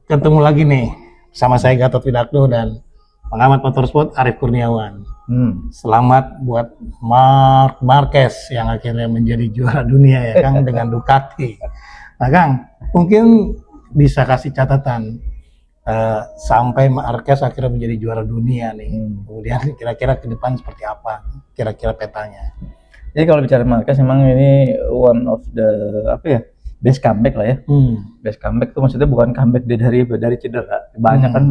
ketemu lagi nih sama saya Gatot Widakdo dan pengamat motorsport Arief Kurniawan. Selamat buat Marc Marquez yang akhirnya menjadi juara dunia ya Kang dengan Ducati. Nah Kang, mungkin bisa kasih catatan sampai Marquez akhirnya menjadi juara dunia nih. Kemudian kira-kira ke depan seperti apa? Kira-kira petanya. Jadi kalau bicara Marquez memang ini one of the best comeback lah ya. Best comeback itu maksudnya bukan comeback dia dari cedera. Banyak kan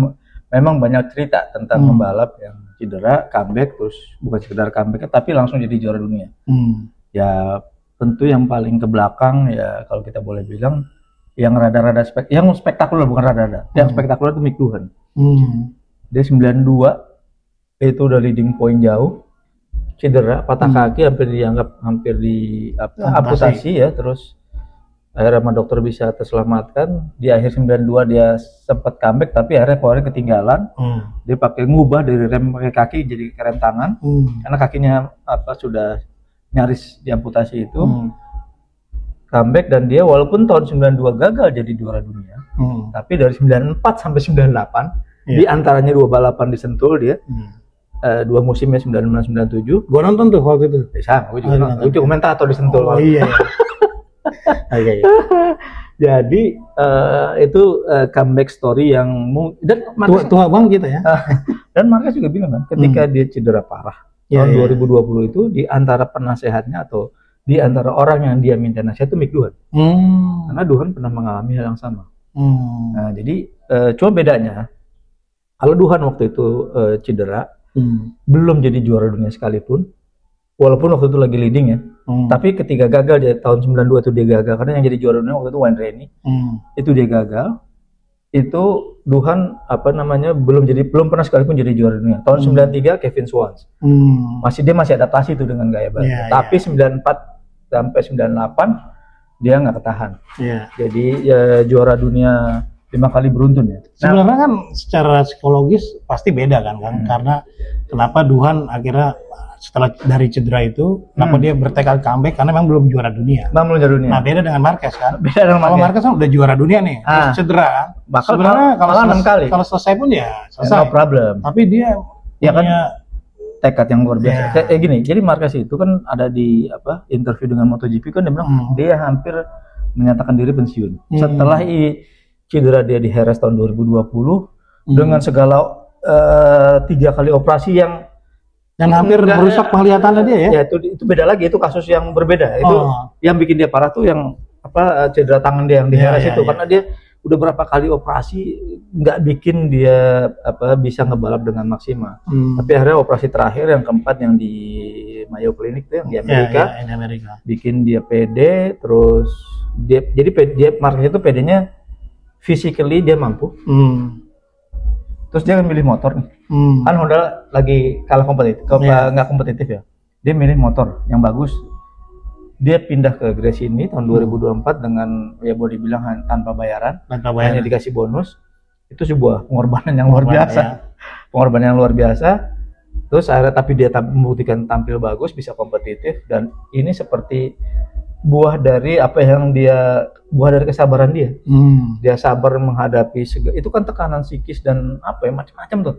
memang banyak cerita tentang pembalap yang cedera, comeback, terus bukan sekedar comeback tapi langsung jadi juara dunia. Ya tentu yang paling ke belakang ya kalau kita boleh bilang yang rada-rada yang spektakuler, bukan rada-rada. Yang spektakuler itu Mick Doohan. Dia 92 itu udah leading point jauh. Cedera, patah kaki, hampir di amputasi ya, terus akhirnya sama dokter bisa terselamatkan. Di akhir 92 dia sempat comeback tapi akhirnya keluarnya ketinggalan. Dia pakai ngubah dari rem pakai kaki jadi rem tangan karena kakinya sudah nyaris diamputasi itu. Comeback dan dia walaupun tahun 92 gagal jadi juara dunia, tapi dari 94 sampai 98 di antaranya 2 balapan di Sentul dia. 2 musimnya 96-97. Gue nonton tuh waktu itu. Bisa, gue juga nonton. Gue komentator di Sentul. Oh iya. Jadi itu comeback story yang dan tua banget gitu ya. Dan Marquez juga bilang kan, ketika dia cedera parah tahun 2020 itu di antara penasehatnya atau di antara orang yang dia minta nasihat itu Mick Doohan. Karena Doohan pernah mengalami hal yang sama. Nah, jadi cuma bedanya kalau Doohan waktu itu cedera belum jadi juara dunia sekalipun, walaupun waktu itu lagi leading ya. Tapi ketika gagal di tahun 92 itu dia gagal karena yang jadi juara dunia waktu itu Wayne Rainey. Itu dia gagal. Itu Doohan belum pernah sekalipun jadi juara dunia. Tahun 93 Kevin Schwantz. Dia masih adaptasi itu dengan gaya baru. Tapi 94 sampai 98 dia nggak ketahan. Jadi juara dunia 5 kali beruntun ya. Sebenarnya kan secara psikologis pasti beda kan karena kenapa Doohan akhirnya setelah dari cedera itu kenapa dia bertekad comeback karena memang belum juara dunia. Belum juara dunia. Nah beda dengan Marquez kan. Beda dengan Marquez. Kalau Marquez kan udah juara dunia nih, terus cedera kan. Sebenarnya kalau 6 kali. Kalau selesai pun ya selesai. No problem. Tapi dia ya kan tekad yang luar biasa. Gini, jadi Marquez itu kan ada di interview dengan MotoGP kan dia bilang dia hampir menyatakan diri pensiun. Setelah cedera dia di Jerez tahun 2020 dengan segala 3 kali operasi yang hampir merusak penglihatannya dia ya. Ya itu beda lagi, itu kasus yang berbeda. Itu yang bikin dia parah tuh yang cedera tangan dia yang di Jerez itu karena dia udah berapa kali operasi nggak bikin dia bisa ngebalap dengan maksimal. Tapi akhirnya operasi terakhir yang keempat yang di Mayo Clinic tuh yang di Amerika, bikin dia pede, terus dia Marquez itu pedenya physically dia mampu. Terus dia milih motor nih. Kan Honda lagi kalah kompetitif, nggak kompetitif ya. Dia milih motor yang bagus. Dia pindah ke Gresini tahun 2024 dengan ya boleh dibilang tanpa bayaran, hanya dikasih bonus. Itu sebuah pengorbanan yang luar biasa. Pengorbanan yang luar biasa. Terus akhirnya tapi dia membuktikan tampil bagus, bisa kompetitif, dan ini seperti buah dari buah dari kesabaran dia. Dia sabar menghadapi itu kan tekanan psikis dan macam-macam tuh.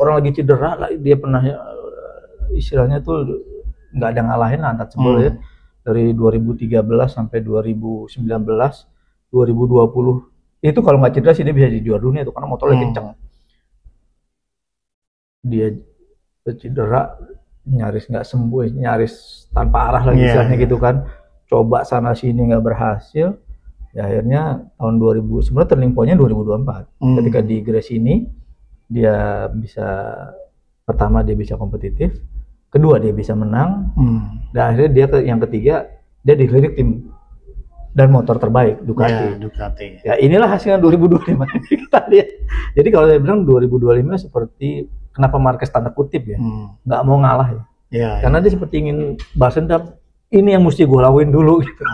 Orang lagi cedera, dia pernah istilahnya tuh nggak ada ngalahin angkat sebel ya. Dari 2013 sampai 2019, 2020 itu kalau nggak cedera sih dia bisa jadi juara dunia tuh karena motornya kenceng. Dia cedera nyaris nggak sembuh, nyaris tanpa arah lagi istilahnya gitu kan. Coba sana sini nggak berhasil, ya akhirnya tahun 2000 sebenarnya turning point-nya 2024 ketika di Gresini dia bisa pertama dia bisa kompetitif, kedua dia bisa menang, dan akhirnya dia yang ketiga dia dilirik tim dan motor terbaik Ducati. Ya inilah hasilnya 2025 kita lihat. Jadi kalau saya bilang 2025 seperti kenapa Marquez tanda kutip ya, nggak mau ngalah ya. Karena dia seperti ingin bahasan ini yang mesti gue lakuin dulu gitu.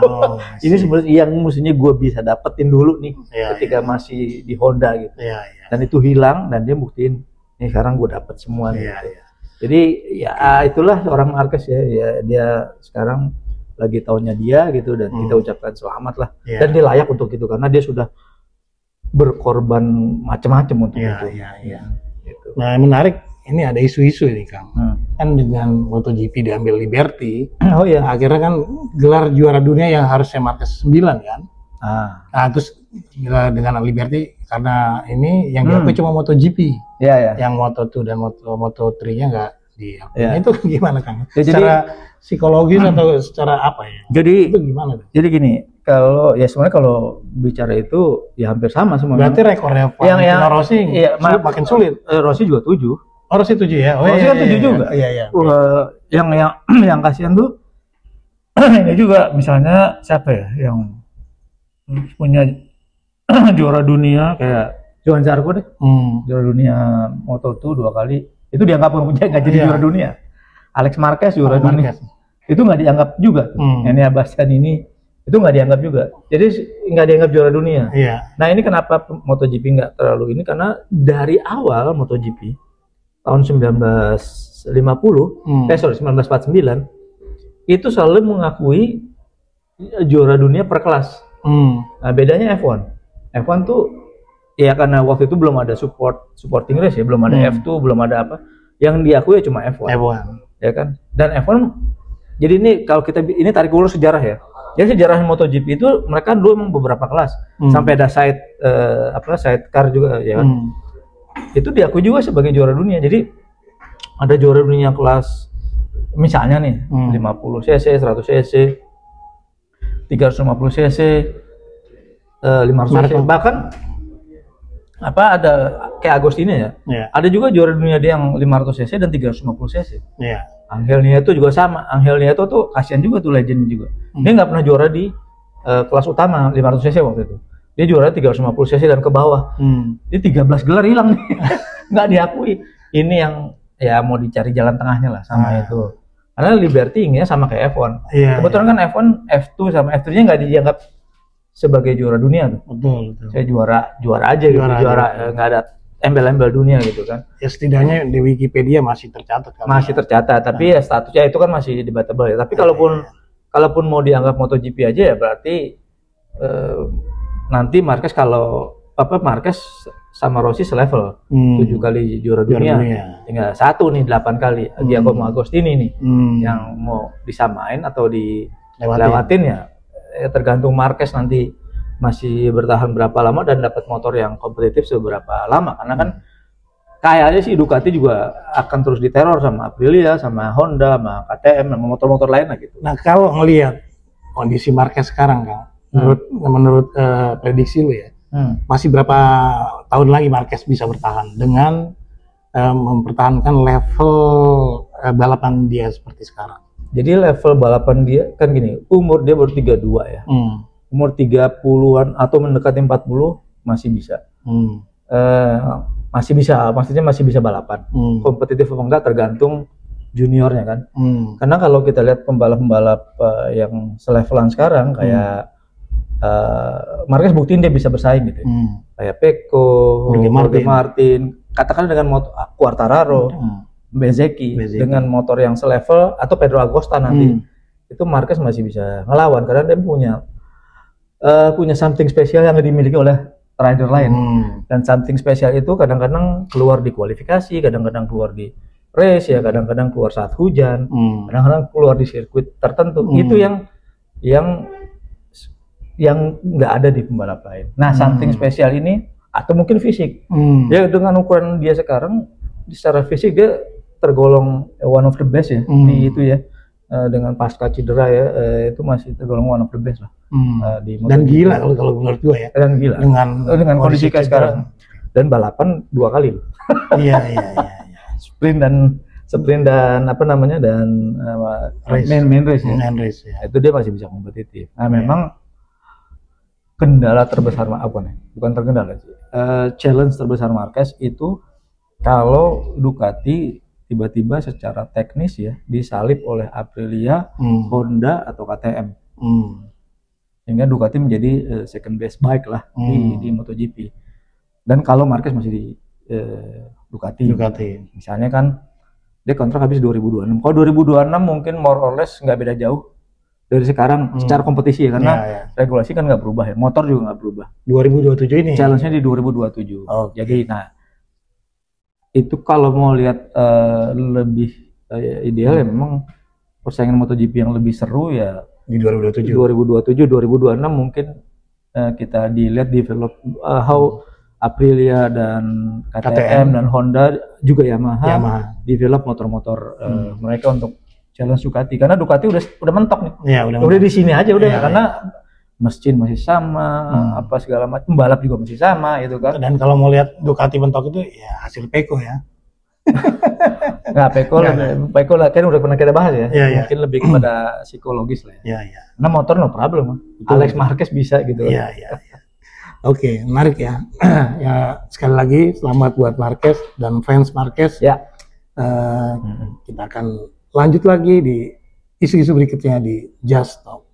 Ini sebenarnya yang mestinya gue bisa dapetin dulu nih ketika masih di Honda gitu. Dan itu hilang dan dia buktiin nih sekarang gue dapet semua nih. Jadi ya itulah orang Marquez ya dia sekarang lagi tahunnya dia gitu dan kita ucapkan selamat lah. Dan dia layak untuk itu karena dia sudah berkorban macam-macam untuk Iya, itu. iya, iya. Gitu. Nah, menarik, ini ada isu-isu ini, Kang. Kan dengan MotoGP diambil Liberty, Oh iya. akhirnya kan gelar juara dunia yang harusnya Marquez 9 kan. Nah, terus dengan Liberty karena ini yang diakui cuma MotoGP. Iya, iya. Yang Moto2 dan Moto3-nya nggak diakui. Iya. Itu gimana, Kang? Ya, secara psikologis atau secara apa ya? Jadi Itu gimana? Jadi gini, kalau ya sebenarnya kalau bicara itu ya hampir sama semua. Berarti rekornya Valentino Rossi makin sulit. Rossi juga 7. Oh, Rossi 7 ya. Oh, Rossi kan 7 juga. Iya, iya. Yang kasihan tuh ini juga misalnya siapa ya yang punya juara dunia kayak Johan Zarco deh. Juara dunia Moto2 2 kali. Itu dianggap nggak jadi juara dunia. Alex Marquez juara dunia. Itu nggak dianggap juga. Ini Sebastian ini itu nggak dianggap juga. Jadi nggak dianggap juara dunia. Iya. Nah ini kenapa MotoGP nggak terlalu ini karena dari awal MotoGP tahun 1949 itu selalu mengakui juara dunia per kelas. Nah bedanya F1. F1 tuh ya karena waktu itu belum ada supporting race ya, belum ada F2, belum ada apa. Yang diakui ya cuma F1. Ya kan? Dan F1 jadi ini kalau kita ini tarik ulur sejarah ya. Jadi sejarah MotoGP itu mereka dulu memang beberapa kelas. Sampai ada sidecar juga ya kan. Itu diakui juga sebagai juara dunia. Jadi ada juara dunia kelas misalnya nih 50 cc, 100 cc, 350 cc, 500 cc, bahkan apa ada kayak Agostini ya. Ada juga juara dunia dia yang 500 cc dan 350 cc. Angel Nieto juga sama. Angel Nieto tuh kasihan juga tuh legend juga. Dia nggak pernah juara di kelas utama 500 cc waktu itu. Dia juara 350 cc dan ke bawah. Dia 13 gelar hilang nih. Nggak diakui. Ini yang ya mau dicari jalan tengahnya lah sama itu. Karena Liberty inginnya sama kayak F1. Kebetulan kan F1, F2 sama F3-nya nggak dianggap sebagai juara dunia tuh. Betul. Saya juara aja gitu. Juara nggak ada embel-embel dunia gitu kan. Ya setidaknya di Wikipedia masih tercatat kan. Masih tercatat, tapi ya statusnya itu kan masih debatable ya. Tapi kalaupun mau dianggap MotoGP aja ya berarti nanti Marquez Marquez sama Rossi selevel 7 kali juara dunia. Tinggal 1 nih 8 kali. Giacomo Agostini nih yang mau disamain atau dilewatin ya tergantung Marquez nanti masih bertahan berapa lama dan dapat motor yang kompetitif seberapa lama, karena kan kayaknya sih Ducati juga akan terus diteror sama Aprilia, sama Honda, sama KTM, sama motor-motor lain lah gitu. Nah kalau ngelihat kondisi Marquez sekarang Kang, menurut prediksi lu ya, masih berapa tahun lagi Marquez bisa bertahan dengan mempertahankan level balapan dia seperti sekarang? Jadi level balapan dia kan gini, umur dia baru 32 ya. Umur 30-an atau mendekati 40 masih bisa. Masih bisa, maksudnya masih bisa balapan. Kompetitif apa enggak tergantung juniornya kan. Karena kalau kita lihat pembalap-pembalap yang selevelan sekarang kayak Marquez buktiin dia bisa bersaing gitu. Kayak Pecco, Jorge Martin, katakan dengan motor Quartararo, Bezzecchi dengan motor yang selevel atau Pedro Acosta nanti. Itu Marquez masih bisa ngelawan karena dia punya something spesial yang dimiliki oleh rider lain. Dan something spesial itu kadang-kadang keluar di kualifikasi, kadang-kadang keluar di race ya, kadang-kadang keluar saat hujan, kadang-kadang keluar di sirkuit tertentu. Itu yang nggak ada di pembalap lain. Nah, something spesial ini atau mungkin fisik. Ya dengan ukuran dia sekarang secara fisik dia tergolong one of the best ya di itu ya. Dengan pasca cedera ya itu masih tergolong one of the best lah. Dan gila kalau menurut gua ya. Dan gila. Dengan kondisi kayak sekarang. Dan balapan 2 kali. Iya. Sprint dan apa namanya dan main race ya. Main race ya. Itu dia masih bisa kompetitif. Nah, memang kendala terbesar bukan terkendala sih. Challenge terbesar Marquez itu kalau Ducati tiba-tiba secara teknis ya disalip oleh Aprilia, Honda atau KTM, sehingga Ducati menjadi second best bike lah di MotoGP. Dan kalau Marquez masih di Ducati, misalnya kan dia kontrak habis 2026. Kalau 2026 mungkin more or less nggak beda jauh dari sekarang secara kompetisi ya, karena Ya. regulasi kan nggak berubah ya, motor juga nggak berubah. 2027 ini. Challenge-nya di 2027. Oke. Jadi nah itu kalau mau lihat lebih ideal ya memang persaingan MotoGP yang lebih seru ya Di 2027. 2027, 2026 mungkin kita dilihat develop how Aprilia dan KTM dan Honda juga Yamaha. Develop motor-motor mereka untuk challenge Ducati, karena Ducati udah mentok nih. Ya, udah di sini aja udah ya, karena mesin masih sama, apa segala macam, pembalap juga masih sama gitu kan. Dan kalau mau lihat Ducati mentok itu ya hasil Pecco ya. Nah, Pecco lah kan udah pernah kita bahas ya. Ya. Mungkin lebih kepada psikologis lah ya. Ya. Nah, motor no problem. Alex Marquez bisa gitu. Ya. Oke, menarik ya. Ya, sekali lagi selamat buat Marquez dan fans Marquez. Ya. Kita akan lanjut lagi di isu-isu berikutnya di Just Talk.